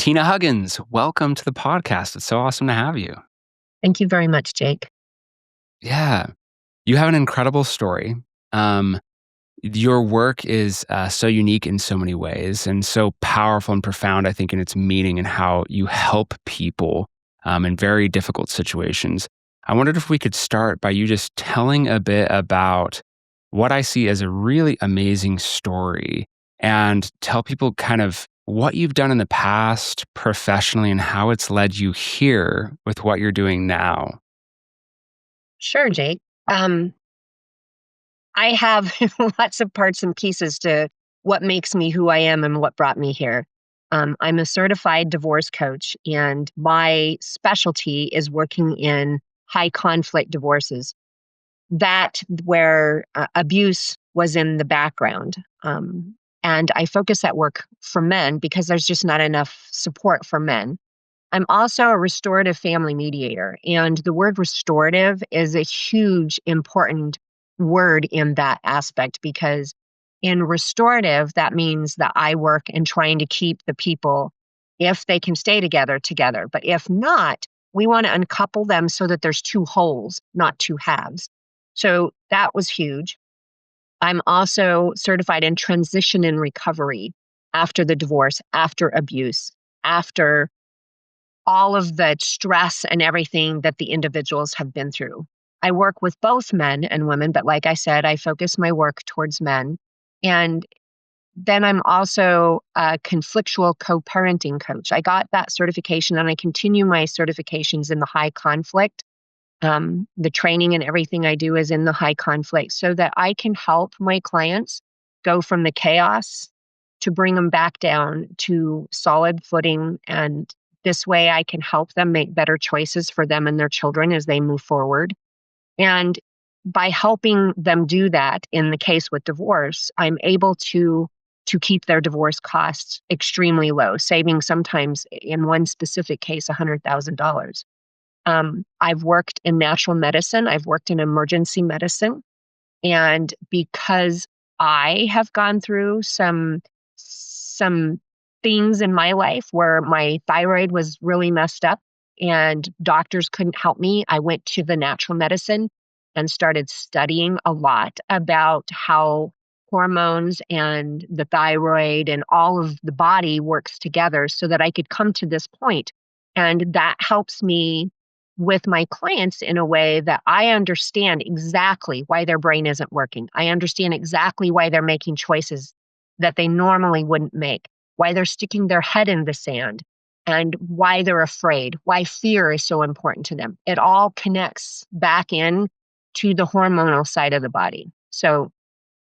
Tina Huggins, welcome to the podcast. It's so awesome to have you. Thank you very much, Jake. Yeah, you have an incredible story. Um, your work is so unique in so many ways and so powerful and profound, I think, in its meaning and how you help people in very difficult situations. I wondered if we could start by you just telling a bit about what I see as a really amazing story and tell people kind of what you've done in the past professionally and how it's led you here with what you're doing now. Sure, Jake. I have lots of parts and pieces to what makes me who I am and what brought me here. I'm a certified divorce coach, and my specialty is working in high conflict divorces. That where abuse was in the background. And I focus that work for men because there's just not enough support for men. I'm also a restorative family mediator, and the word restorative is a huge, important word in that aspect because in restorative, that means that I work in trying to keep the people, if they can stay together, together. But if not, we want to uncouple them so that there's two wholes, not two halves. So that was huge. I'm also certified in transition and recovery after the divorce, after abuse, after all of the stress and everything that the individuals have been through. I work with both men and women, but like I said, I focus my work towards men. And then I'm also a conflictual co-parenting coach. I got that certification and I continue my certifications in the high conflict. The training and everything I do is in the high conflict so that I can help my clients go from the chaos to bring them back down to solid footing. And this way I can help them make better choices for them and their children as they move forward. And by helping them do that in the case with divorce, I'm able to keep their divorce costs extremely low, saving sometimes in one specific case $100,000. I've worked in natural medicine. I've worked in emergency medicine. And because I have gone through some things in my life where my thyroid was really messed up and doctors couldn't help me, I went to the natural medicine and started studying a lot about how hormones and the thyroid and all of the body works together so that I could come to this point. And that helps me with my clients in a way that I understand exactly why their brain isn't working. I understand exactly why they're making choices that they normally wouldn't make, why they're sticking their head in the sand, and why they're afraid, why fear is so important to them. It all connects back in to the hormonal side of the body. So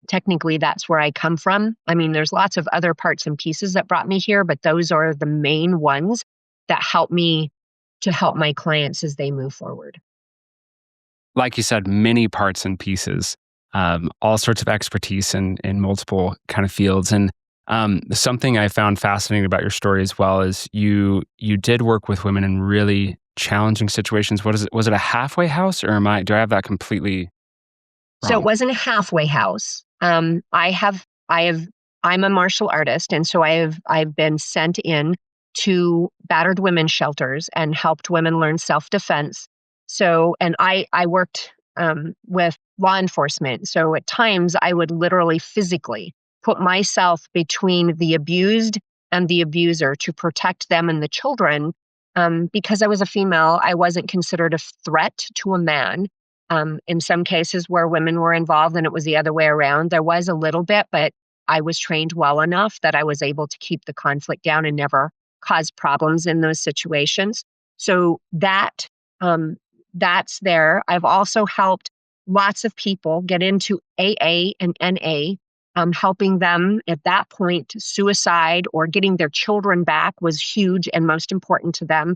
technically, that's where I come from. I mean, there's lots of other parts and pieces that brought me here, but those are the main ones that help me to help my clients as they move forward. Like you said, many parts and pieces, all sorts of expertise in multiple kind of fields. And something I found fascinating about your story as well is you did work with women in really challenging situations. What is it? Was it a halfway house, or do I have that completely So it wrong? wasn't a halfway house. I'm a martial artist, and so I've been sent in to battered women's shelters and helped women learn self-defense. So, and I worked with law enforcement. So at times I would literally physically put myself between the abused and the abuser to protect them and the children. Because I was a female, I wasn't considered a threat to a man. In some cases where women were involved and it was the other way around, there was a little bit, but I was trained well enough that I was able to keep the conflict down and never cause problems in those situations. So that's there. I've also helped lots of people get into AA and NA, helping them at that point. Suicide or getting their children back was huge and most important to them.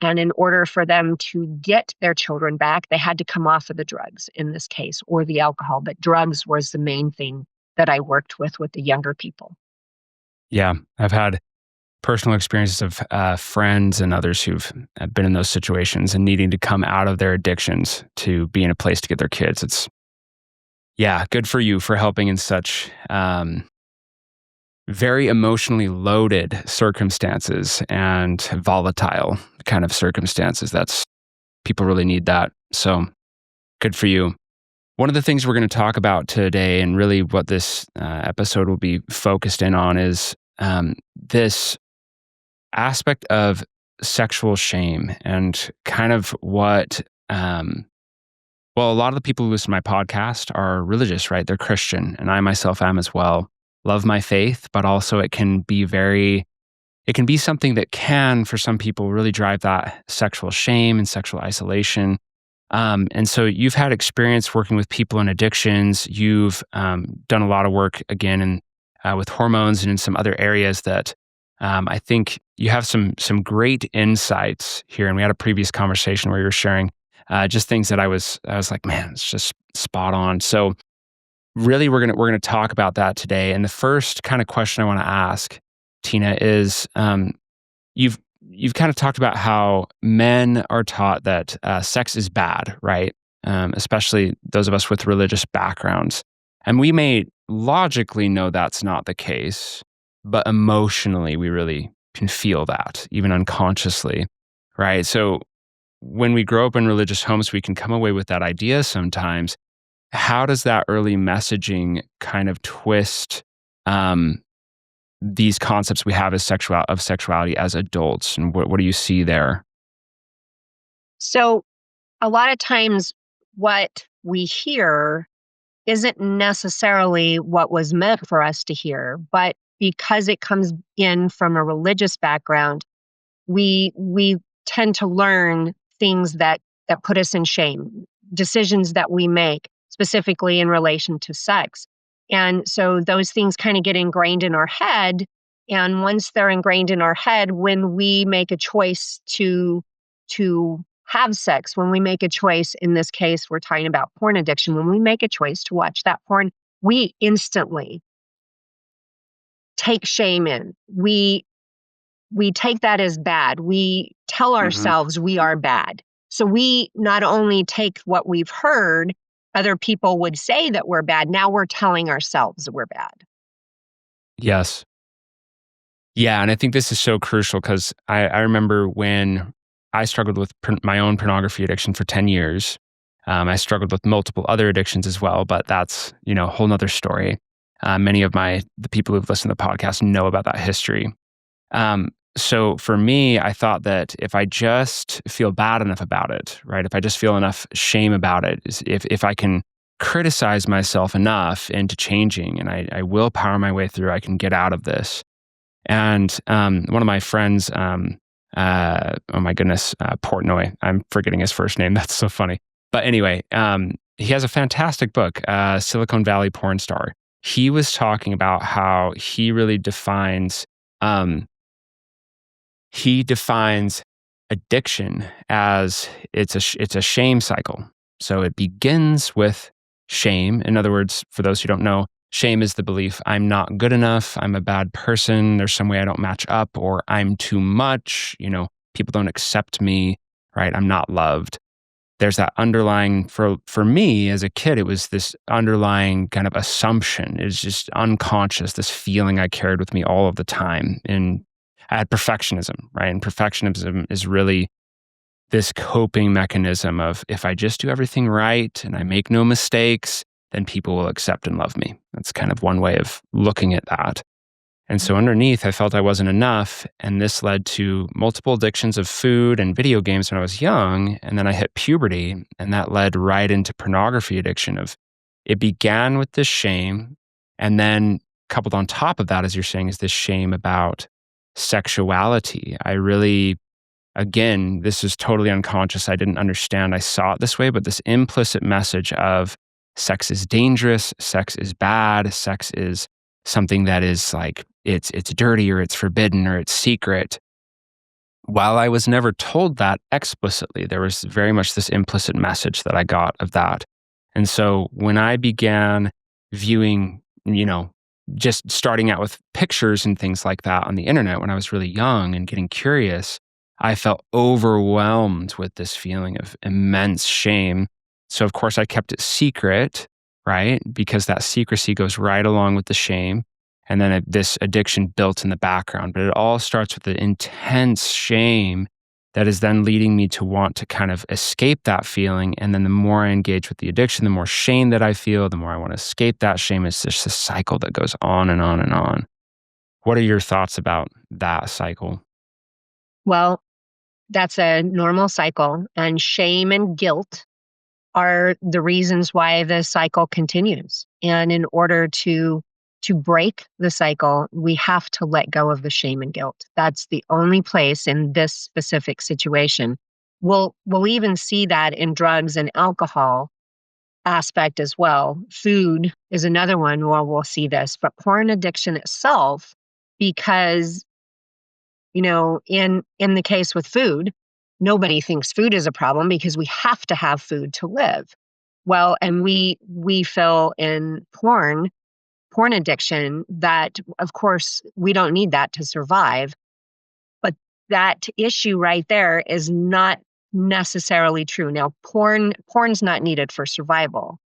And in order for them to get their children back, they had to come off of the drugs in this case, or the alcohol. But drugs was the main thing that I worked with the younger people. Yeah, I've had personal experiences of friends and others who've been in those situations and needing to come out of their addictions to be in a place to get their kids. It's, yeah, good for you for helping in such very emotionally loaded circumstances and volatile kind of circumstances. That's people really need that. So good for you. One of the things we're going to talk about today, and really what this episode will be focused in on, is this aspect of sexual shame and kind of what, well, a lot of the people who listen to my podcast are religious, right? They're Christian, and I myself am as well. Love my faith, but also it can be something that can, for some people, really drive that sexual shame and sexual isolation. And so you've had experience working with people in addictions. You've done a lot of work again with hormones and in some other areas that I think you have some great insights here. And we had a previous conversation where you were sharing just things that I was like, man, it's just spot on. So really, we're gonna talk about that today. And the first kind of question I want to ask, Tina, is you've you've kind of talked about how men are taught that sex is bad, right? Especially those of us with religious backgrounds, and we may logically know that's not the case, but emotionally we really can feel that, even unconsciously, right? So when we grow up in religious homes, we can come away with that idea sometimes. How does that early messaging kind of twist um, these concepts we have of sexuality as adults, and what do you see there? So, a lot of times, what we hear isn't necessarily what was meant for us to hear, but because it comes in from a religious background, we tend to learn things that put us in shame, decisions that we make specifically in relation to sex. And so those things kind of get ingrained in our head. And once they're ingrained in our head, when we make a choice to have sex, when we make a choice, in this case, we're talking about porn addiction, when we make a choice to watch that porn, we instantly take shame in. We take that as bad. We tell Hmm. ourselves we are bad. So we not only take what we've heard, other people would say that we're bad. Now we're telling ourselves we're bad. Yes. Yeah, and I think this is so crucial because I remember when I struggled with my own pornography addiction for 10 years. I struggled with multiple other addictions as well, but that's, a whole nother story. Many of the people who've listened to the podcast know about that history. So for me, I thought that if I just feel bad enough about it, right? If I just feel enough shame about it, if I can criticize myself enough into changing and I willpower my way through, I can get out of this. And one of my friends, oh my goodness, Portnoy, I'm forgetting his first name. That's so funny. But anyway, he has a fantastic book, Silicon Valley Porn Star. He was talking about how um, he defines addiction as it's a shame cycle. So it begins with shame. In other words, for those who don't know, shame is the belief I'm not good enough, I'm a bad person, there's some way I don't match up, or I'm too much, people don't accept me, right? I'm not loved. There's that underlying, for me as a kid, it was this underlying kind of assumption. It's just unconscious, this feeling I carried with me all of the time. And I had perfectionism, right? And perfectionism is really this coping mechanism of if I just do everything right and I make no mistakes, then people will accept and love me. That's kind of one way of looking at that. And so underneath, I felt I wasn't enough. And this led to multiple addictions of food and video games when I was young. And then I hit puberty, and that led right into pornography addiction. Of it began with this shame. And then coupled on top of that, as you're saying, is this shame about sexuality. I really, again, this is totally unconscious. I didn't understand. I saw it this way, but this implicit message of sex is dangerous, sex is bad, sex is something that is like it's dirty or it's forbidden or it's secret. While I was never told that explicitly, there was very much this implicit message that I got of that. And so when I began viewing, just starting out with pictures and things like that on the internet when I was really young and getting curious, I felt overwhelmed with this feeling of immense shame. So, of course, I kept it secret, right? Because that secrecy goes right along with the shame. and then this addiction built in the background. But it all starts with the intense shame that is then leading me to want to kind of escape that feeling. And then the more I engage with the addiction, the more shame that I feel, the more I want to escape that shame. It's just a cycle that goes on and on and on. What are your thoughts about that cycle? Well, that's a normal cycle, and shame and guilt are the reasons why the cycle continues. And in order to break the cycle, we have to let go of the shame and guilt. That's the only place in this specific situation. We'll even see that in drugs and alcohol aspect as well. Food is another one where we'll see this, but porn addiction itself, because in the case with food, nobody thinks food is a problem because we have to have food to live. Well, and we feel in porn addiction that of course we don't need that to survive, but that issue right there is not necessarily true. Now, porn's not needed for survival,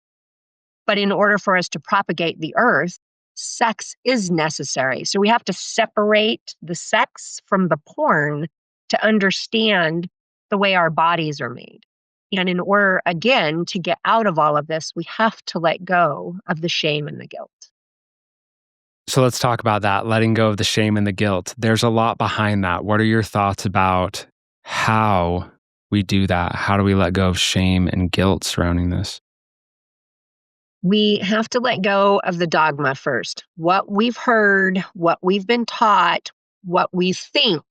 but in order for us to propagate the earth, sex is necessary. So we have to separate the sex from the porn to understand the way our bodies are made. And in order, again, to get out of all of this, we have to let go of the shame and the guilt. So let's talk about that, letting go of the shame and the guilt. There's a lot behind that. What are your thoughts about how we do that? How do we let go of shame and guilt surrounding this? We have to let go of the dogma first. What we've heard, what we've been taught, what we think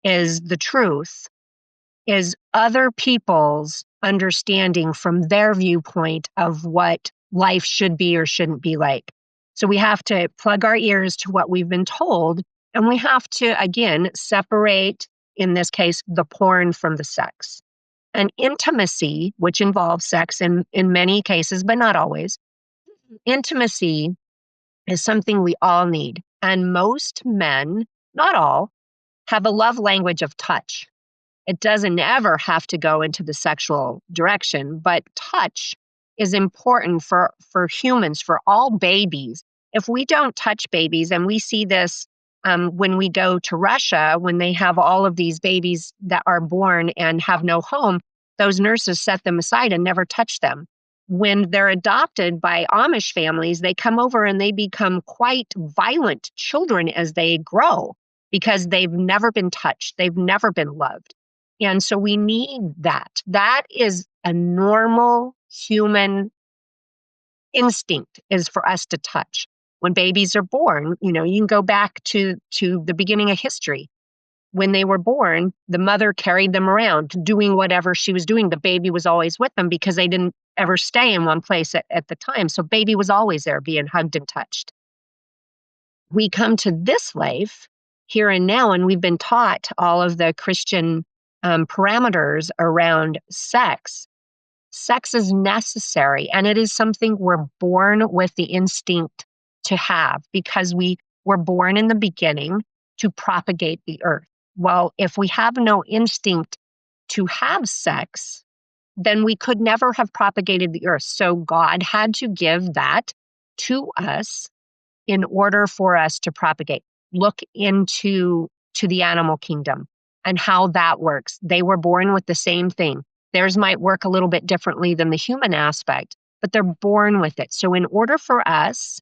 is the truth is other people's understanding from their viewpoint of what life should be or shouldn't be like. So we have to plug our ears to what we've been told, and we have to, again, separate, in this case, the porn from the sex. And intimacy, which involves sex in many cases, but not always, intimacy is something we all need. And most men, not all, have a love language of touch. It doesn't ever have to go into the sexual direction, but touch is important for humans, for all babies. If we don't touch babies, and we see this when we go to Russia, when they have all of these babies that are born and have no home, those nurses set them aside and never touch them. When they're adopted by Amish families, they come over and they become quite violent children as they grow because they've never been touched, they've never been loved. And so we need that. That is a normal human instinct, is for us to touch. When babies are born, you can go back to the beginning of history. When they were born, the mother carried them around doing whatever she was doing. The baby was always with them because they didn't ever stay in one place at the time. So baby was always there being hugged and touched. We come to this life here and now, and we've been taught all of the Christian parameters around sex. Sex is necessary, and it is something we're born with the instinct to have because we were born in the beginning to propagate the earth. Well, if we have no instinct to have sex, then we could never have propagated the earth. So God had to give that to us in order for us to propagate. Look into the animal kingdom and how that works. They were born with the same thing. Theirs might work a little bit differently than the human aspect, but they're born with it. So in order for us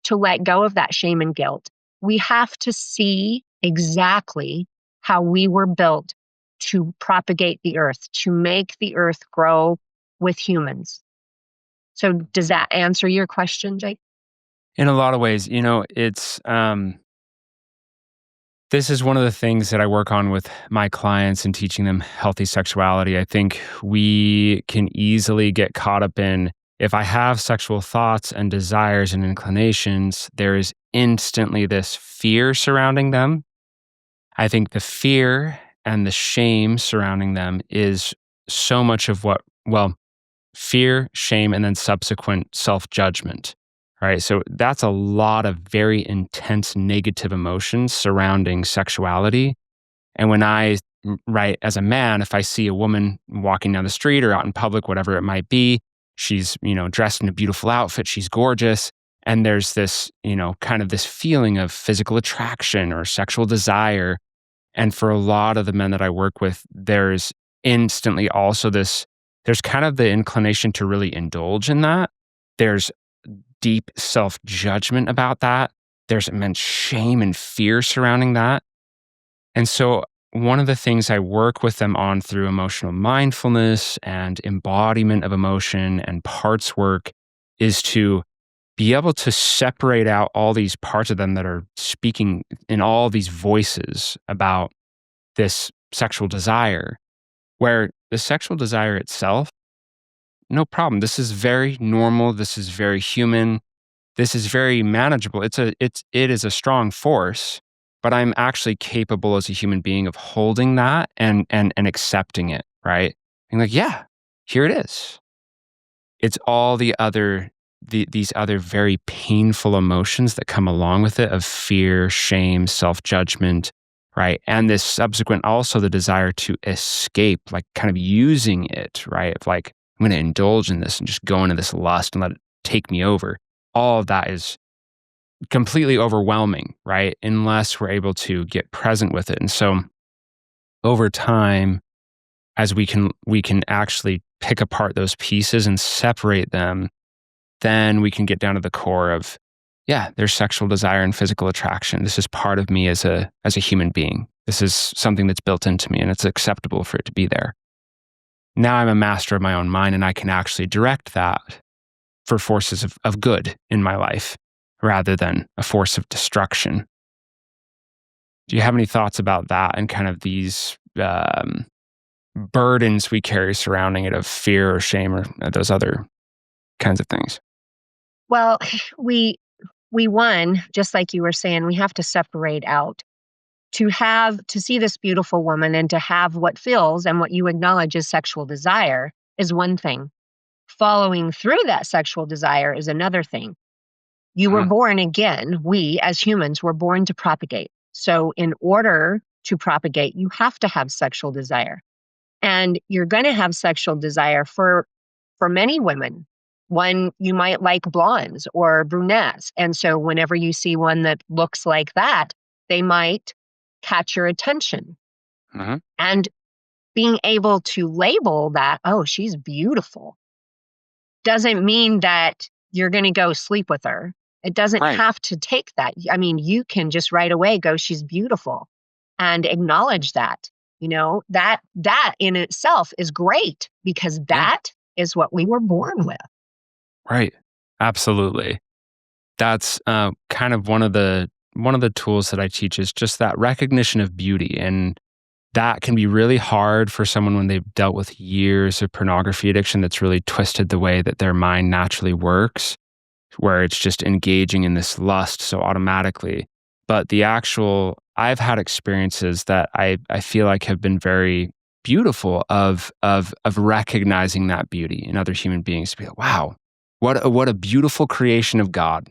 to let go of that shame and guilt, we have to see exactly how we were built to propagate the earth, to make the earth grow with humans. So does that answer your question, Jake? In a lot of ways, it's this is one of the things that I work on with my clients and teaching them healthy sexuality. I think we can easily get caught up in, if I have sexual thoughts and desires and inclinations, there is instantly this fear surrounding them. I think the fear and the shame surrounding them is so much of fear, shame, and then subsequent self-judgment. Right. So that's a lot of very intense negative emotions surrounding sexuality. And when right, as a man, if I see a woman walking down the street or out in public, whatever it might be, she's, dressed in a beautiful outfit, she's gorgeous. And there's this, kind of this feeling of physical attraction or sexual desire. And for a lot of the men that I work with, there's instantly also there's kind of the inclination to really indulge in that. There's deep self judgment about that. There's immense shame and fear surrounding that. And so, one of the things I work with them on through emotional mindfulness and embodiment of emotion and parts work is to be able to separate out all these parts of them that are speaking in all these voices about this sexual desire, where the sexual desire itself, no problem. This is very normal. This is very human. This is very manageable. It is a strong force, but I'm actually capable as a human being of holding that and accepting it, right? And like, yeah, here it is. It's all these other very painful emotions that come along with it of fear, shame, self-judgment, right? And this subsequent also the desire to escape, like kind of using it, right? Of like, I'm going to indulge in this and just go into this lust and let it take me over. All of that is completely overwhelming, right? Unless we're able to get present with it. And so over time, as we can actually pick apart those pieces and separate them, then we can get down to the core of, yeah, there's sexual desire and physical attraction. This is part of me as a human being. This is something that's built into me and it's acceptable for it to be there. Now I'm a master of my own mind and I can actually direct that for forces of good in my life rather than a force of destruction. Do you have any thoughts about that and kind of these burdens we carry surrounding it of fear or shame or those other kinds of things? Well, we we just like you were saying, we have to separate out to see this beautiful woman and to have what feels and what you acknowledge as sexual desire is one thing. Following through that sexual desire is another thing. You were Mhm. born again. We as humans were born to propagate. So in order to propagate, you have to have sexual desire. And you're going to have sexual desire for many women. One, you might like blondes or brunettes. And so whenever you see one that looks like that, they might catch your attention. Mhm. And being able to label that, oh, she's beautiful, doesn't mean that you're going to go sleep with her. It doesn't Right. have to take that. I mean, you can just right away go, she's beautiful and acknowledge that. That in itself is great because Yeah. that is what we were born with. Right. Absolutely. That's kind of one of the tools that I teach is just that recognition of beauty, and that can be really hard for someone when they've dealt with years of pornography addiction that's really twisted the way that their mind naturally works, where it's just engaging in this lust so automatically. But I've had experiences that I feel like have been very beautiful of recognizing that beauty in other human beings to be like, wow, what a beautiful creation of God,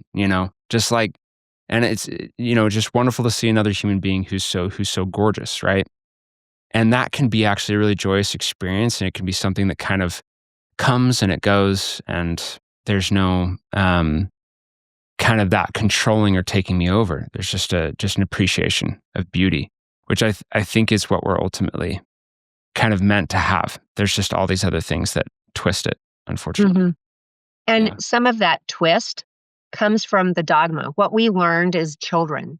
just like, and it's, just wonderful to see another human being who's so gorgeous, right? And that can be actually a really joyous experience, and it can be something that kind of comes and it goes, and there's no kind of that controlling or taking me over. There's just an appreciation of beauty, which I think is what we're ultimately kind of meant to have. There's just all these other things that twist it, unfortunately. Mhm. And Yeah. some of that twist comes from the dogma, what we learned as children,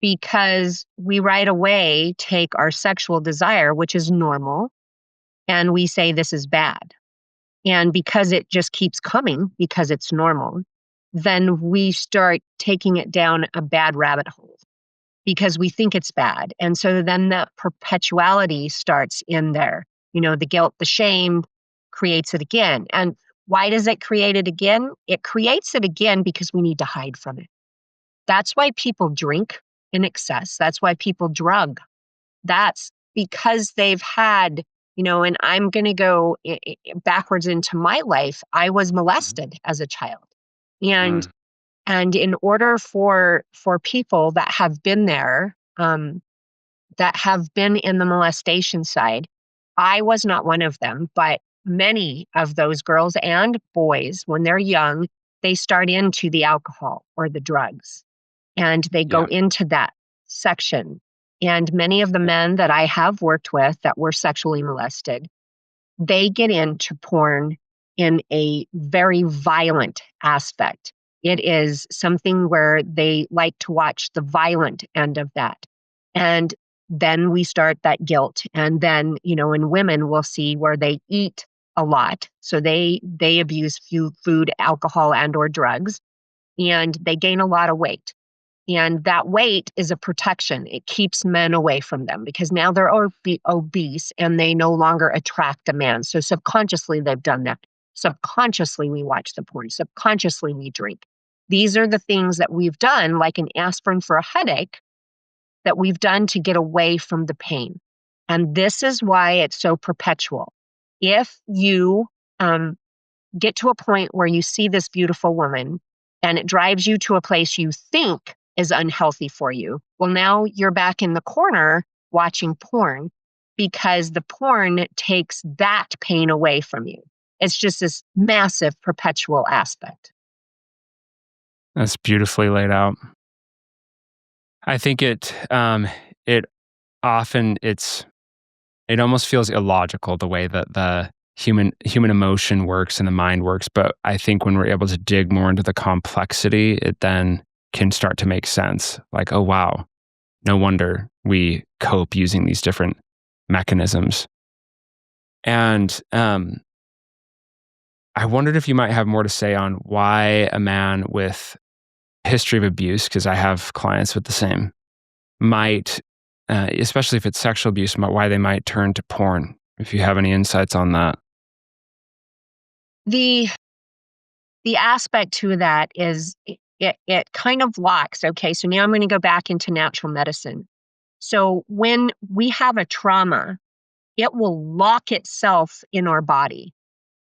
because we right away take our sexual desire, which is normal, and we say this is bad. And because it just keeps coming, because it's normal, then we start taking it down a bad rabbit hole because we think it's bad. And so then that perpetuality starts in there. The guilt, the shame creates it again. And why does it create it again? It creates it again because we need to hide from it. That's why people drink in excess. That's why people drug. That's because they've had, and I'm going to go backwards into my life. I was Mhm. molested as a child. And Mm. and in order for people that have been there, that have been in the molestation side, I was not one of them, but many of those girls and boys, when they're young, they start into the alcohol or the drugs, and they go Yeah. into that section. And many of the men that I have worked with that were sexually molested, they get into porn in a very violent aspect. It is something where they like to watch the violent end of that. And then we start that guilt. And then, in women, we'll see where they eat a lot. So they abuse food, alcohol, and or drugs, and they gain a lot of weight. And that weight is a protection. It keeps men away from them because now they're obese and they no longer attract a man. So subconsciously, they've done that. Subconsciously, we watch the porn. Subconsciously, we drink. These are the things that we've done, like an aspirin for a headache, that we've done to get away from the pain. And this is why it's so perpetual. If you get to a point where you see this beautiful woman and it drives you to a place you think is unhealthy for you, well, now you're back in the corner watching porn because the porn takes that pain away from you. It's just this massive perpetual aspect. That's beautifully laid out. I think it often it almost feels illogical the way that the human emotion works and the mind works. But I think when we're able to dig more into the complexity, it then can start to make sense. Like, oh wow, no wonder we cope using these different mechanisms. And I wondered if you might have more to say on why a man with history of abuse, because I have clients with the same, might, especially if it's sexual abuse, why they might turn to porn. If you have any insights on that. The the aspect to that is it kind of locks. Okay, so now I'm going to go back into natural medicine. So when we have a trauma, it will lock itself in our body.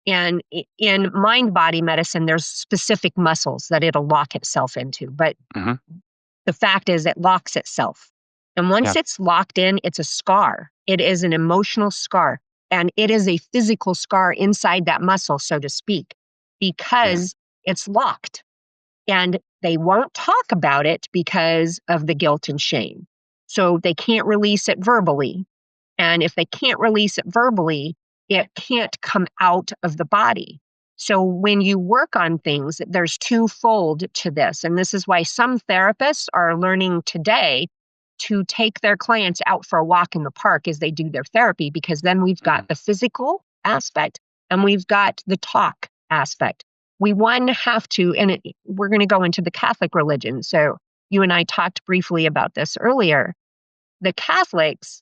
And in mind body medicine, there's specific muscles that it'll lock itself into. But Hmm. the fact is, it locks itself. And Yeah. once it's locked in, it's a scar. It is an emotional scar. And it is a physical scar inside that muscle, so to speak, Yeah. because it's locked. And they won't talk about it because of the guilt and shame. So they can't release it verbally. And if they can't release it verbally, it can't come out of the body. So when you work on things, there's twofold to this. And this is why some therapists are learning today to take their clients out for a walk in the park as they do their therapy, because then we've got the physical aspect and we've got the talk aspect. We one have to, and we're going to go into the Catholic religion. So you and I talked briefly about this earlier. The Catholics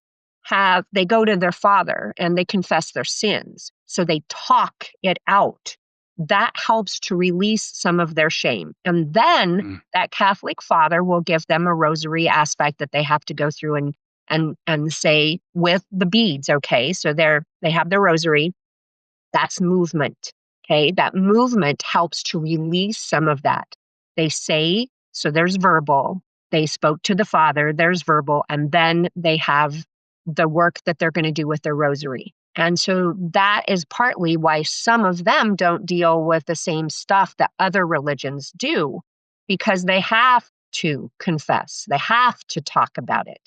they go to their father and they confess their sins. So they talk it out. That helps to release some of their shame. And then Mm. that Catholic father will give them a rosary aspect that they have to go through and say with the beads. Okay. So they have their rosary. That's movement. Okay. That movement helps to release some of that. They say, so there's verbal. They spoke to the Father, there's verbal, and then they have the work that they're going to do with their rosary. And so that is partly why some of them don't deal with the same stuff that other religions do, because they have to confess, they have to talk about it.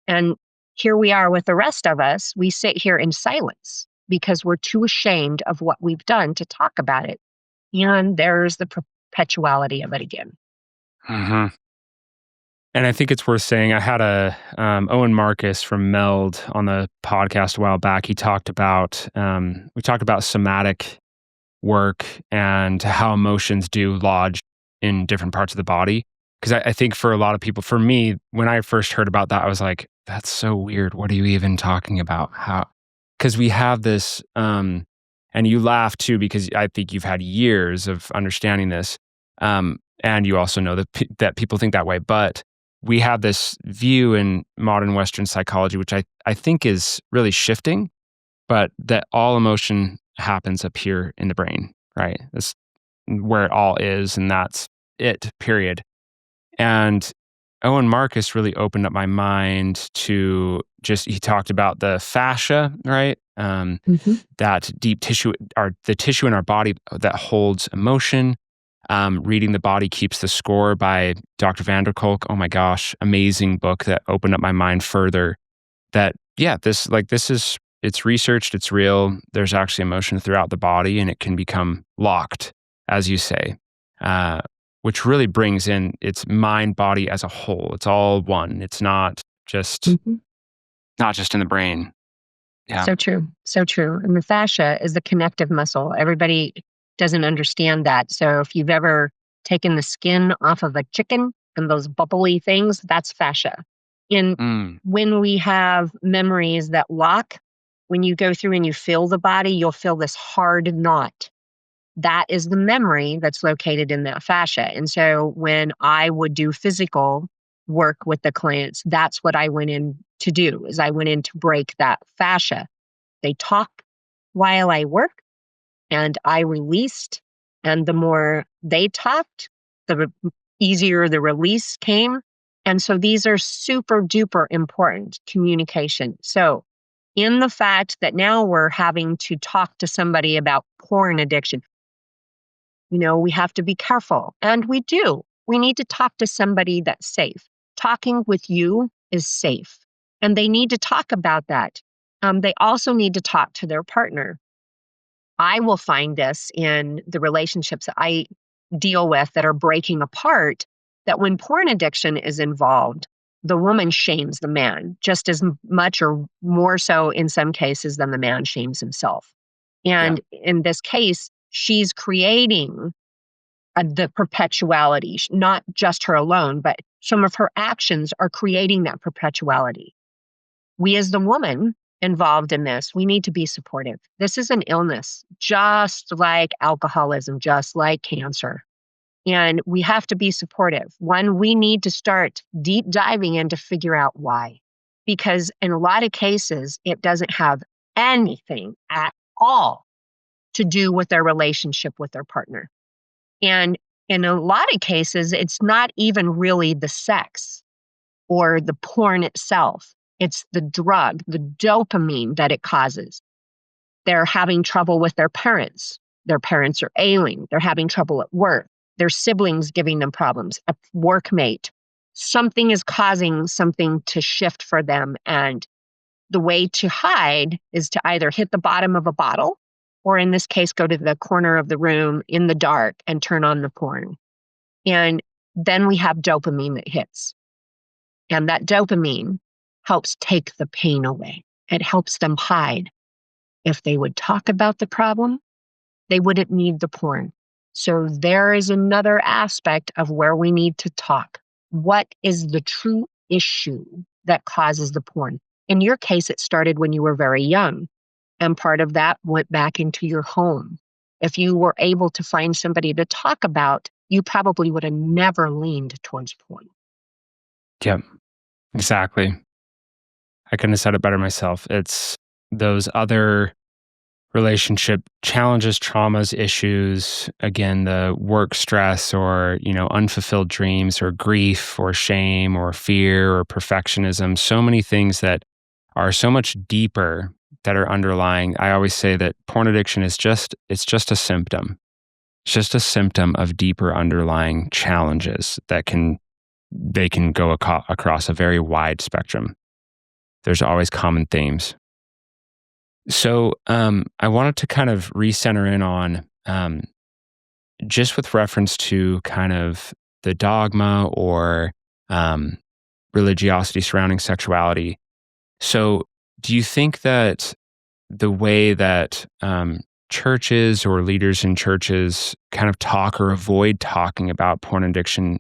And here we are with the rest of us. We sit here in silence because we're too ashamed of what we've done to talk about it. And there's the perpetuality of it again. Hmm. And I think it's worth saying, I had Owen Marcus from Meld on the podcast a while back. We talked about somatic work and how emotions do lodge in different parts of the body. Because I think for a lot of people, for me, when I first heard about that, I was like, that's so weird. What are you even talking about? How? Because we have this, and you laugh too, because I think you've had years of understanding this. And you also know that people think that way. But we have this view in modern Western psychology, which I think is really shifting, but that all emotion happens up here in the brain, right? That's where it all is, and that's it, period. And Owen Marcus really opened up my mind to he talked about the fascia, right? Mhm. That deep tissue, the tissue in our body that holds emotion. Reading The Body Keeps the Score by Dr. Vanderkolk. Oh my gosh, amazing book that opened up my mind further. That yeah, this is it's researched, it's real. There's actually emotion throughout the body, and it can become locked, as you say, uh, which really brings in its mind body as a whole. It's all one. It's just Mhm. not just in the brain. Yeah. So true. So true. And the fascia is the connective muscle. Everybody doesn't understand that. So if you've ever taken the skin off of a chicken and those bubbly things, that's fascia. And Mm, when we have memories that lock, when you go through and you feel the body, you'll feel this hard knot. That is the memory that's located in that fascia. And so when I would do physical work with the clients, that's what I went in to do is I went in to break that fascia. They talk while I work and I released. And the more they talked, easier the release came. And so these are super duper important communication. So, in the fact that now we're having to talk to somebody about porn addiction, we have to be careful. And we do. We need to talk to somebody that's safe. Talking with you is safe. And they need to talk about that. They also need to talk to their partner. I will find this in the relationships that I deal with that are breaking apart, that when porn addiction is involved, the woman shames the man just as much or more so in some cases than the man shames himself. yeah. And in this case, she's creating the perpetuality, not just her alone, but some of her actions are creating that perpetuality. We, as the woman involved in this, we need to be supportive. This is an illness, just like alcoholism, just like cancer. And we have to be supportive. One, we need to start deep diving in to figure out why. Because in a lot of cases, it doesn't have anything at all to do with their relationship with their partner. And in a lot of cases, it's not even really the sex or the porn itself. It's the drug, the dopamine that it causes. They're having trouble with their parents. Their parents are ailing. They're having trouble at work. Their siblings giving them problems, a workmate. Something is causing something to shift for them. And the way to hide is to either hit the bottom of a bottle or, in this case, go to the corner of the room in the dark and turn on the porn. And then we have dopamine that hits. And that dopamine helps take the pain away. It helps them hide. If they would talk about the problem, they wouldn't need the porn. So there is another aspect of where we need to talk. What is the true issue that causes the porn? In your case, it started when you were very young, and part of that went back into your home. If you were able to find somebody to talk about, you probably would have never leaned towards porn. Yep. Exactly. I couldn't have said it better myself. It's those other relationship challenges, traumas, issues, again, the work stress or, unfulfilled dreams or grief or shame or fear or perfectionism, so many things that are so much deeper that are underlying. I always say that porn addiction it's just a symptom. It's just a symptom of deeper underlying challenges that they can go across a very wide spectrum. There's always common themes. So I wanted to kind of recenter in on just with reference to kind of the dogma or um, religiosity surrounding sexuality. So, do you think that the way that churches or leaders in churches kind of talk or avoid talking about porn addiction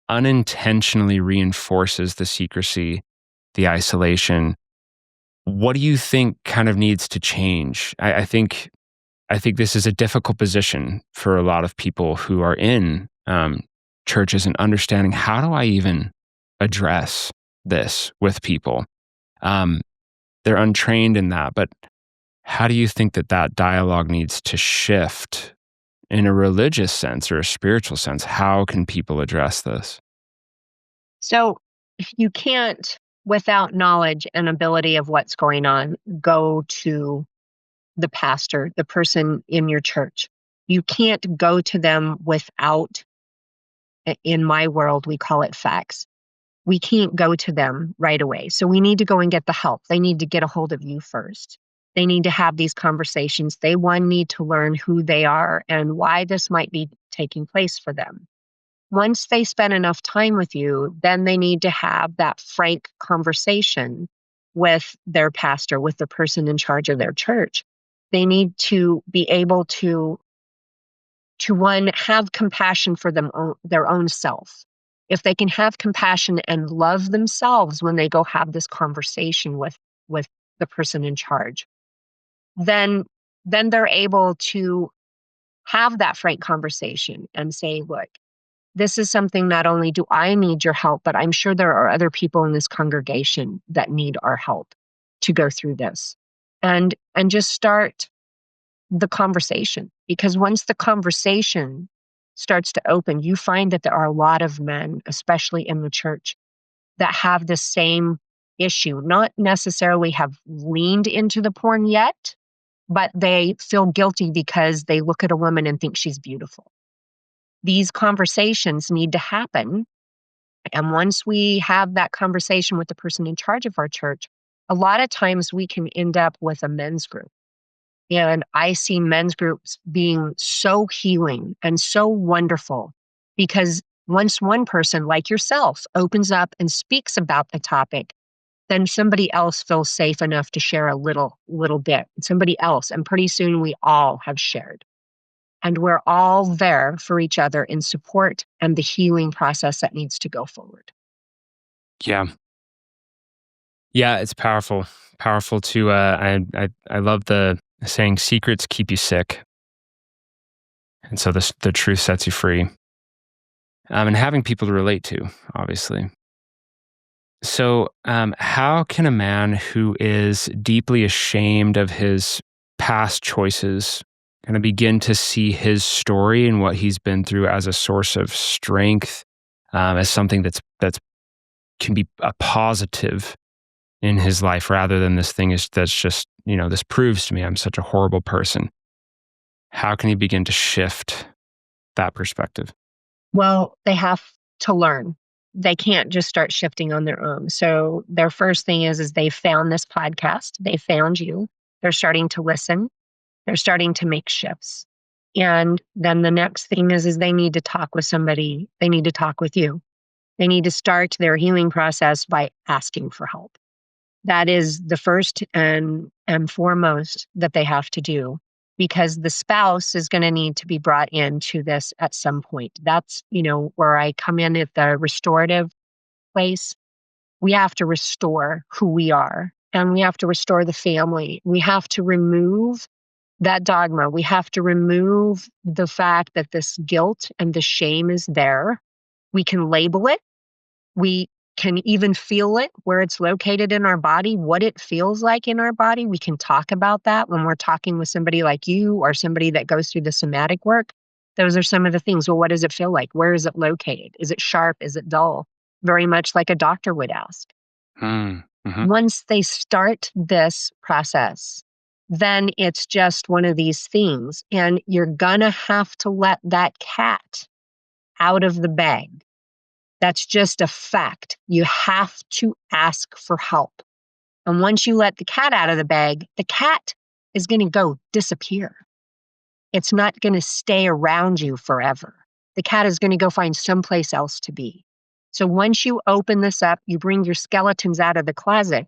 unintentionally reinforces the secrecy, the isolation? What do you think kind of needs to change? I think this is a difficult position for a lot of people who are in churches and understanding how do I even address this with people? Um, they're untrained in that, but how do you think that dialogue needs to shift in a religious sense or a spiritual sense? How can people address this? So you can't, without knowledge and ability of what's going on, go to the pastor, the person in your church. You can't go to them without, in my world, we call it facts. We can't go to them right away. So we need to go and get the help. They need to get a hold of you first. They need to have these conversations. They, one, need to learn who they are and why this might be taking place for them. Once they spend enough time with you, then they need to have that frank conversation with their pastor, with the person in charge of their church. They need to be able to one, have compassion for their own self. If they can have compassion and love themselves when they go have this conversation with the person in charge, then they're able to have that frank conversation and say, look, this is something, not only do I need your help, but I'm sure there are other people in this congregation that need our help to go through this. And just start the conversation. Because once the conversation starts to open, you find that there are a lot of men, especially in the church, that have the same issue, not necessarily have leaned into the porn yet, but they feel guilty because they look at a woman and think she's beautiful. These conversations need to happen. And once we have that conversation with the person in charge of our church, a lot of times we can end up with a men's group. And I see men's groups being so healing and so wonderful, because once one person like yourself opens up and speaks about the topic, then somebody else feels safe enough to share a little bit. Somebody else, and pretty soon we all have shared. And we're all there for each other in support and the healing process that needs to go forward. Yeah. Yeah, it's powerful. Powerful to I love the saying secrets keep you sick. And so the truth sets you free. And having people to relate to, obviously. So, how can a man who is deeply ashamed of his past choices kind of begin to see his story and what he's been through as a source of strength, as something that's can be a positive in his life, rather than this thing is that's just, this proves to me I'm such a horrible person. How can he begin to shift that perspective? Well, they have to learn. They can't just start shifting on their own. So their first thing is they found this podcast. They found you. They're starting to listen. They're starting to make shifts. And then the next thing is they need to talk with somebody. They need to talk with you. They need to start their healing process by asking for help. That is the first and foremost that they have to do, because the spouse is going to need to be brought into this at some point. That's, where I come in at the restorative place. We have to restore who we are, and we have to restore the family. We have to remove that dogma. We have to remove the fact that this guilt and the shame is there. We can label it. We can even feel it, where it's located in our body, what it feels like in our body. We can talk about that when we're talking with somebody like you or somebody that goes through the somatic work. Those are some of the things. Well, what does it feel like? Where is it located? Is it sharp? Is it dull? Very much like a doctor would ask. Mm-hmm. Once they start this process, then it's just one of these things. And you're going to have to let that cat out of the bag. That's just a fact. You have to ask for help. And once you let the cat out of the bag, the cat is going to go disappear. It's not going to stay around you forever. The cat is going to go find someplace else to be. So once you open this up, you bring your skeletons out of the closet,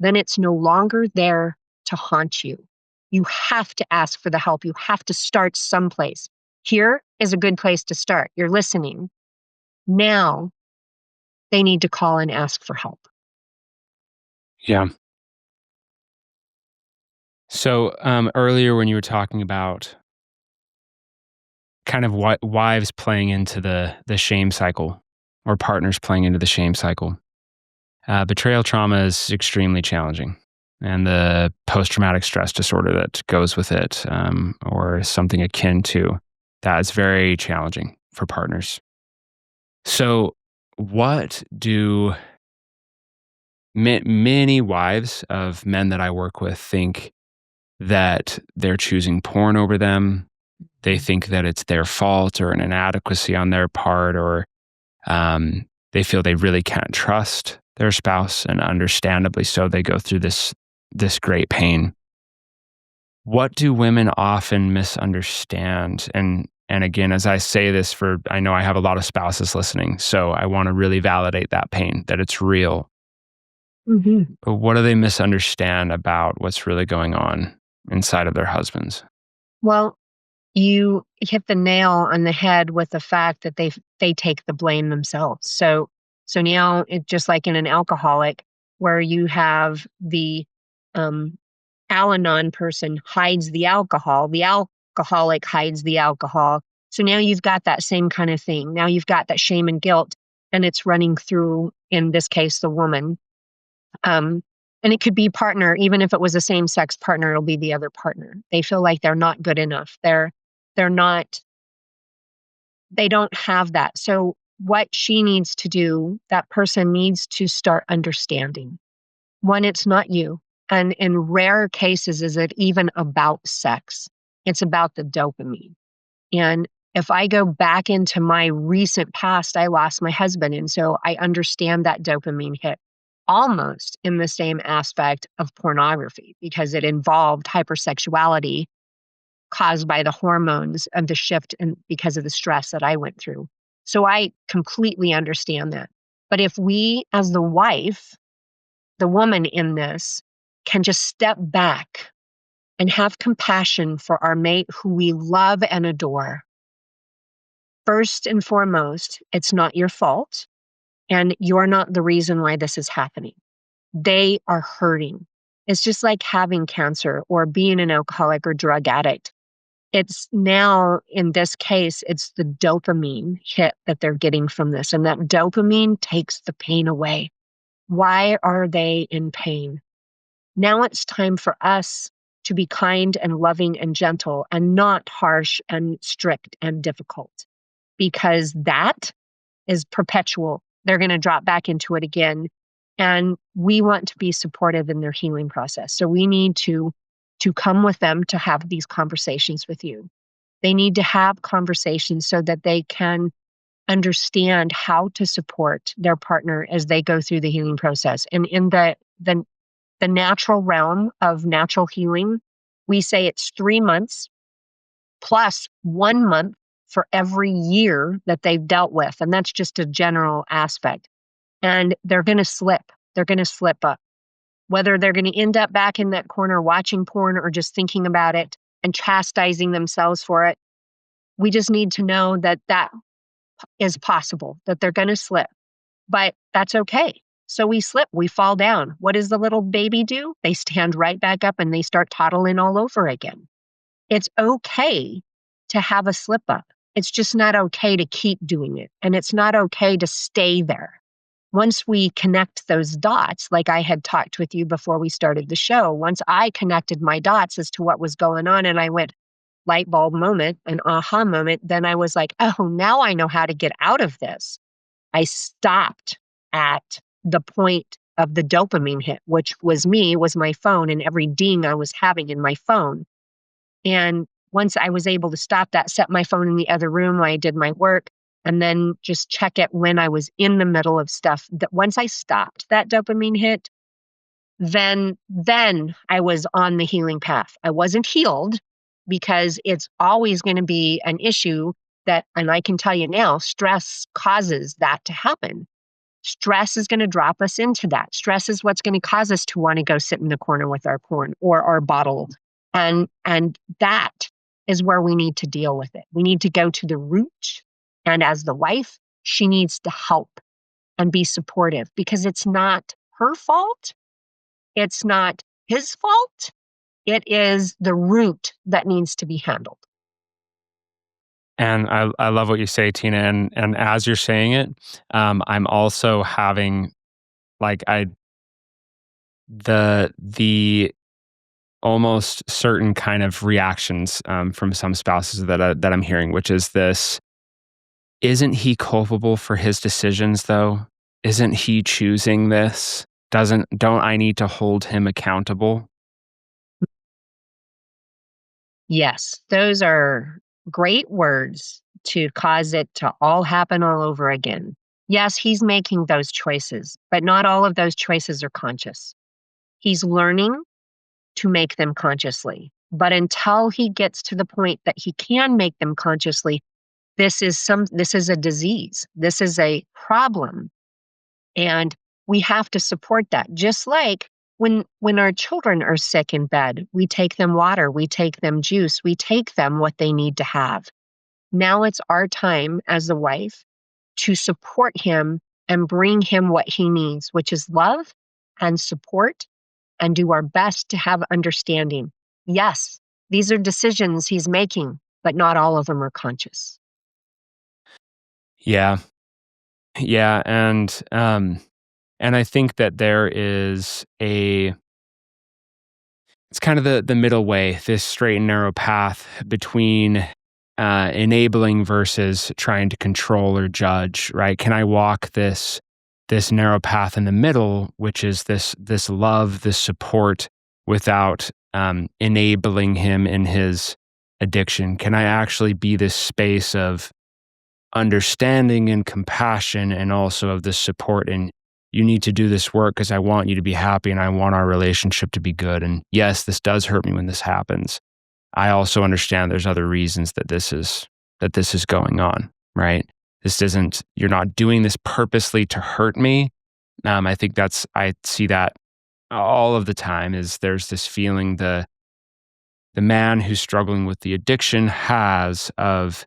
then it's no longer there to haunt you. You have to ask for the help. You have to start someplace. Here is a good place to start. You're listening. Now they need to call and ask for help. Yeah. So earlier when you were talking about kind of what wives playing into the shame cycle, or partners playing into the shame cycle, betrayal trauma is extremely challenging, and the post-traumatic stress disorder that goes with it, or something akin to that, is very challenging for partners. So what do many wives of men that I work with think that they're choosing porn over them, they think that it's their fault or an inadequacy on their part, or they feel they really can't trust their spouse, and understandably so, they go through this great pain. What do women often misunderstand? And again, as I say this, for I know I have a lot of spouses listening, so I want to really validate that pain, that it's real. Mhm. But what do they misunderstand about what's really going on inside of their husbands? Well, you hit the nail on the head with the fact that they take the blame themselves. So now it just like in an alcoholic where you have the um Al-Anon person hides the alcoholic hides the alcohol. So now you've got that same kind of thing. Now you've got that shame and guilt, and it's running through, in this case, the woman. Um, and it could be partner, even if it was a same sex partner, it'll be the other partner. They feel like they're not good enough. They're not, they don't have that. So what she needs to do, that person needs to start understanding. One, it's not you. And in rare cases, is it even about sex? It's about the dopamine. And if I go back into my recent past, I lost my husband. And so I understand that dopamine hit almost in the same aspect of pornography because it involved hypersexuality caused by the hormones of the shift and because of the stress that I went through. So I completely understand that. But if we, as the wife, the woman in this, can just step back and have compassion for our mate who we love and adore. First and foremost, it's not your fault, and you're not the reason why this is happening. They are hurting. It's just like having cancer or being an alcoholic or drug addict. It's now, in this case, it's the dopamine hit that they're getting from this, and that dopamine takes the pain away. Why are they in pain? Now it's time for us to be kind and loving and gentle and not harsh and strict and difficult because that is perpetual. They're going to drop back into it again. And we want to be supportive in their healing process. So we need to come with them to have these conversations with you. They need to have conversations so that they can understand how to support their partner as they go through the healing process. And in the natural realm of natural healing, we say it's 3 months plus 1 month for every year that they've dealt with. And that's just a general aspect. And they're going to slip. They're going to slip up. Whether they're going to end up back in that corner watching porn or just thinking about it and chastising themselves for it, we just need to know that that is possible, that they're going to slip. But that's okay. So we slip, we fall down. What does the little baby do? They stand right back up and they start toddling all over again. It's okay to have a slip up. It's just not okay to keep doing it. And it's not okay to stay there. Once we connect those dots, like I had talked with you before we started the show, once I connected my dots as to what was going on and I went light bulb moment, an aha moment, then I was like, oh, now I know how to get out of this. I stopped at the point of the dopamine hit, which was me, was my phone and every ding I was having in my phone. And once I was able to stop that, set my phone in the other room while I did my work, and then just check it when I was in the middle of stuff, that once I stopped that dopamine hit, then I was on the healing path. I wasn't healed because it's always going to be an issue that, and I can tell you now, stress causes that to happen. Stress is going to drop us into that. Stress is what's going to cause us to want to go sit in the corner with our porn or our bottle. And that is where we need to deal with it. We need to go to the root. And as the wife, she needs to help and be supportive because it's not her fault. It's not his fault. It is the root that needs to be handled. And I love what you say, Tina. And as you're saying it, I'm also having like the almost certain kind of reactions from some spouses that I'm hearing, which is this: isn't he culpable for his decisions though? Isn't he choosing this? Don't I need to hold him accountable? Yes, those are great words to cause it to all happen all over again. Yes, he's making those choices, but not all of those choices are conscious. He's learning to make them consciously. But until he gets to the point that he can make them consciously, this is a disease. This is a problem. And we have to support that. Just like when our children are sick in bed, we take them water, we take them juice, we take them what they need to have. Now it's our time as a wife to support him and bring him what he needs, which is love and support, and do our best to have understanding. Yes, these are decisions he's making, but not all of them are conscious. Yeah. Yeah, and I think that there is a it's kind of the middle way, this straight and narrow path between enabling versus trying to control or judge, right? Can I walk this narrow path in the middle, which is this love, this support, without enabling him in his addiction? Can I actually be this space of understanding and compassion, and also of this support, and you need to do this work because I want you to be happy and I want our relationship to be good. And yes, this does hurt me when this happens. I also understand there's other reasons that this is going on, right? This isn't, you're not doing this purposely to hurt me. I think I see that all of the time. Is there's this feeling the man who's struggling with the addiction has of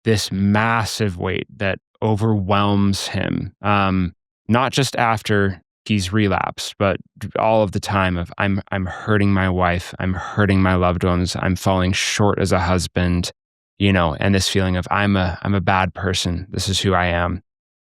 this massive weight that overwhelms him. Not just after he's relapsed, but all of the time of I'm hurting my wife, I'm hurting my loved ones, I'm falling short as a husband, and this feeling of I'm a bad person. This is who I am.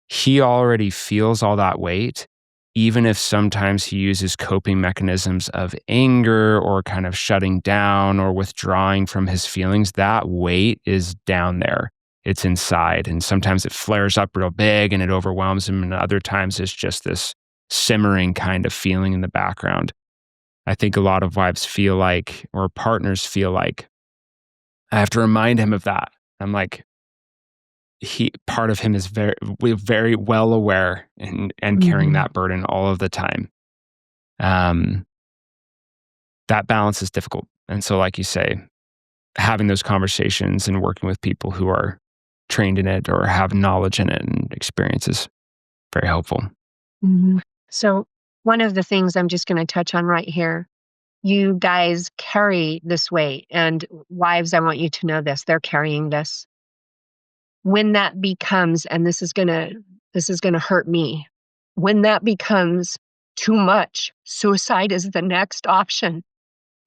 He already feels all that weight, even if sometimes he uses coping mechanisms of anger or kind of shutting down or withdrawing from his feelings. That weight is down there. It's inside. And sometimes it flares up real big and it overwhelms him. And other times it's just this simmering kind of feeling in the background. I think a lot of wives feel like, or partners feel like, I have to remind him of that. I'm like, part of him is very well aware and carrying Mhm. that burden all of the time. Um, that balance is difficult. And so, like you say, having those conversations and working with people who are trained in it or have knowledge in it and experience is very helpful. Mhm. So, one of the things I'm just going to touch on right here, you guys carry this weight, and wives, I want you to know this, they're carrying this. When that becomes, and this is going to hurt me, when that becomes too much, suicide is the next option,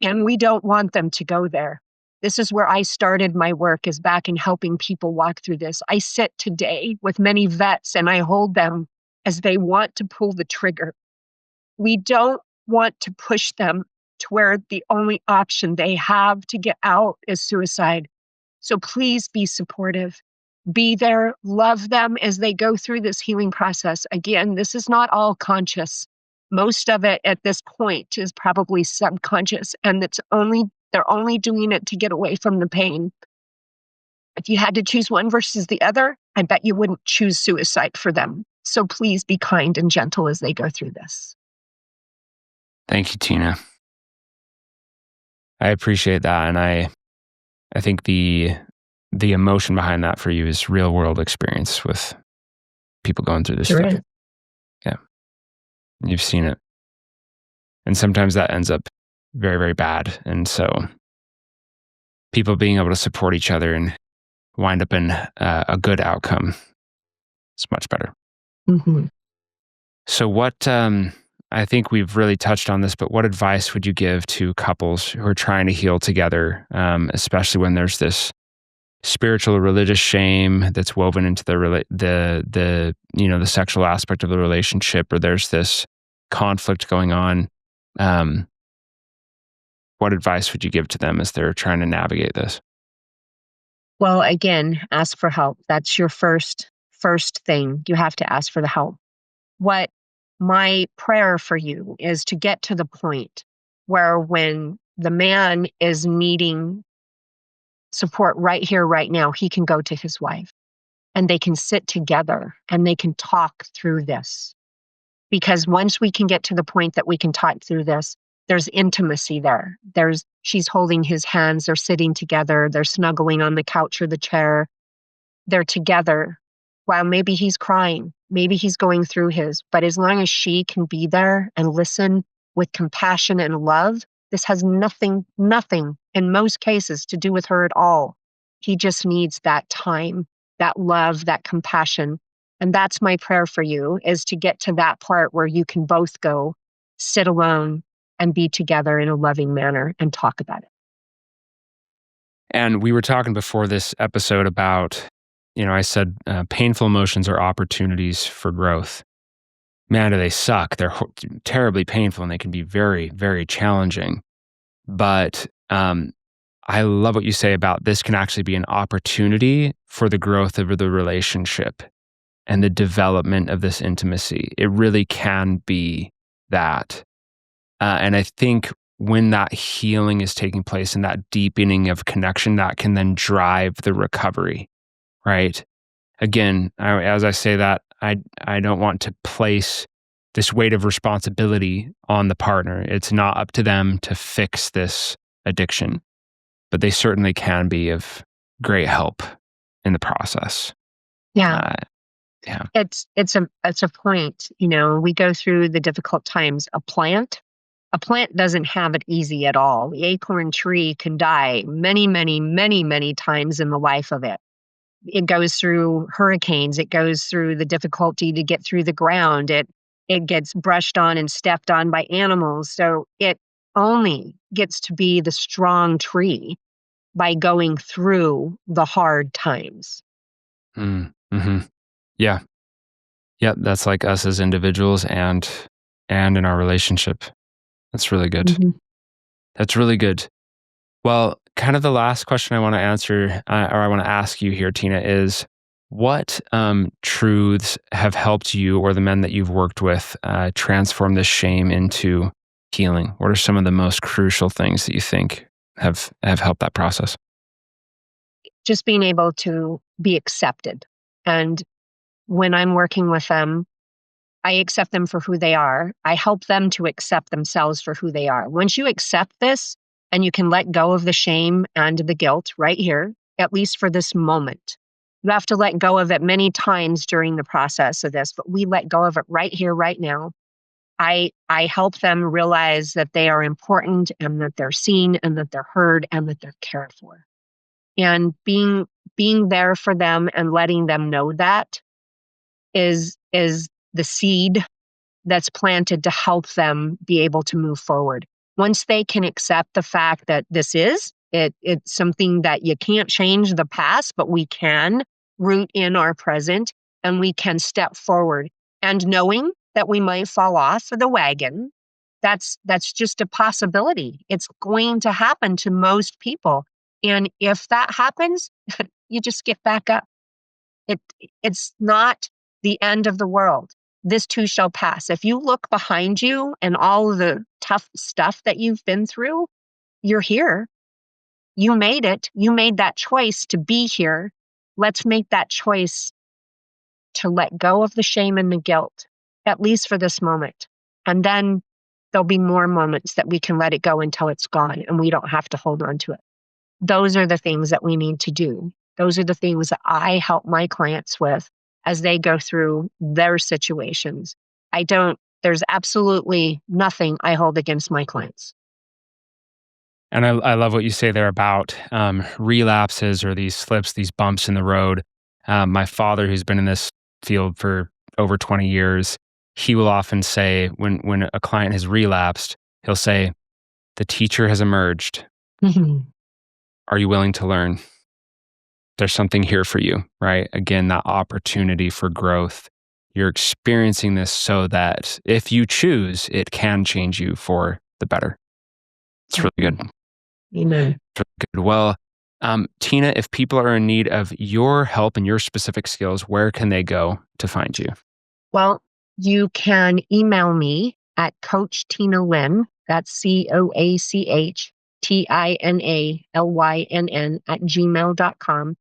and we don't want them to go there. This is where I started my work, is back in helping people walk through this. I sit today with many vets and I hold them as they want to pull the trigger. We don't want to push them to where the only option they have to get out is suicide. So please be supportive. Be there, love them as they go through this healing process. Again, this is not all conscious. Most of it at this point is probably subconscious, and they're only doing it to get away from the pain. If you had to choose one versus the other, I bet you wouldn't choose suicide for them. So please be kind and gentle as they go through this. Thank you, Tina. I appreciate that. And I think the emotion behind that for you is real world experience with people going through this There stuff. is. Yeah. You've seen it. And sometimes that ends up very, very bad. And so people being able to support each other and wind up in a good outcome is much better. Mhm. So, I think we've really touched on this, but what advice would you give to couples who are trying to heal together, especially when there's this spiritual or religious shame that's woven into the sexual aspect of the relationship, or there's this conflict going on? Um, what advice would you give to them as they're trying to navigate this? Well, again, ask for help. That's your first thing. You have to ask for the help. What my prayer for you is to get to the point where when the man is needing support right here, right now, he can go to his wife and they can sit together and they can talk through this. Because once we can get to the point that we can talk through this, there's intimacy there. She's holding his hands, they're sitting together, they're snuggling on the couch or the chair, they're together. While maybe he's crying, maybe he's going through his, but as long as she can be there and listen with compassion and love, this has nothing in most cases to do with her at all. He just needs that time, that love, that compassion. And that's my prayer for you, is to get to that part where you can both go sit alone and be together in a loving manner and talk about it. And we were talking before this episode about, I said painful emotions are opportunities for growth. Man, do they suck. They're terribly painful and they can be very, very challenging. But I love what you say about this can actually be an opportunity for the growth of the relationship and the development of this intimacy. It really can be that. And I think when that healing is taking place and that deepening of connection, that can then drive the recovery, right? Again, as I say that, I don't want to place this weight of responsibility on the partner. It's not up to them to fix this addiction, but they certainly can be of great help in the process. Yeah. Yeah. It's a point, we go through the difficult times. A plant doesn't have it easy at all. The acorn tree can die many, many, many, many times in the life of it. It goes through hurricanes. It goes through the difficulty to get through the ground. It gets brushed on and stepped on by animals. So it only gets to be the strong tree by going through the hard times. Mm-hmm. Yeah. Yep. That's like us as individuals and in our relationship. That's really good. Mm-hmm. That's really good. Well, kind of the last question I want to answer, or I want to ask you here, Tina, is what truths have helped you or the men that you've worked with transform this shame into healing? What are some of the most crucial things that you think have helped that process? Just being able to be accepted. And when I'm working with them, I accept them for who they are. I help them to accept themselves for who they are. Once you accept this and you can let go of the shame and the guilt right here, at least for this moment. You have to let go of it many times during the process of this, but we let go of it right here, right now. I help them realize that they are important and that they're seen and that they're heard and that they're cared for. And being there for them and letting them know that is the seed that's planted to help them be able to move forward. Once they can accept the fact that it's something that you can't change the past, but we can root in our present and we can step forward. And knowing that we might fall off of the wagon, that's just a possibility. It's going to happen to most people. And if that happens, you just get back up. It's not the end of the world. This too shall pass. If you look behind you and all of the tough stuff that you've been through, you're here. You made it. You made that choice to be here. Let's make that choice to let go of the shame and the guilt, at least for this moment. And then there'll be more moments that we can let it go until it's gone and we don't have to hold on to it. Those are the things that we need to do. Those are the things that I help my clients with as they go through their situations. There's absolutely nothing I hold against my clients. And I love what you say there about relapses or these slips, these bumps in the road. My father, who's been in this field for over 20 years, he will often say when a client has relapsed, he'll say, "The teacher has emerged. Mhm. Are you willing to learn? There's something here for you," right? Again, that opportunity for growth. You're experiencing this so that if you choose, it can change you for the better. It's really good. Amen. It's really good. Well, Tina, if people are in need of your help and your specific skills, where can they go to find you? Well, you can email me at Coach Tina Lynn. That's COACH TINALYNN at gmail.com.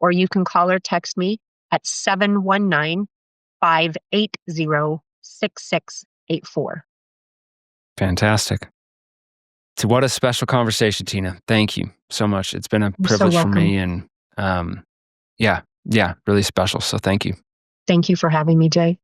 Or you can call or text me at 719-580-6684. Fantastic. So what a special conversation, Tina. Thank you so much. It's been a You're so privilege for welcome. me and, yeah, yeah, really special. So thank you. Thank you for having me, Jay.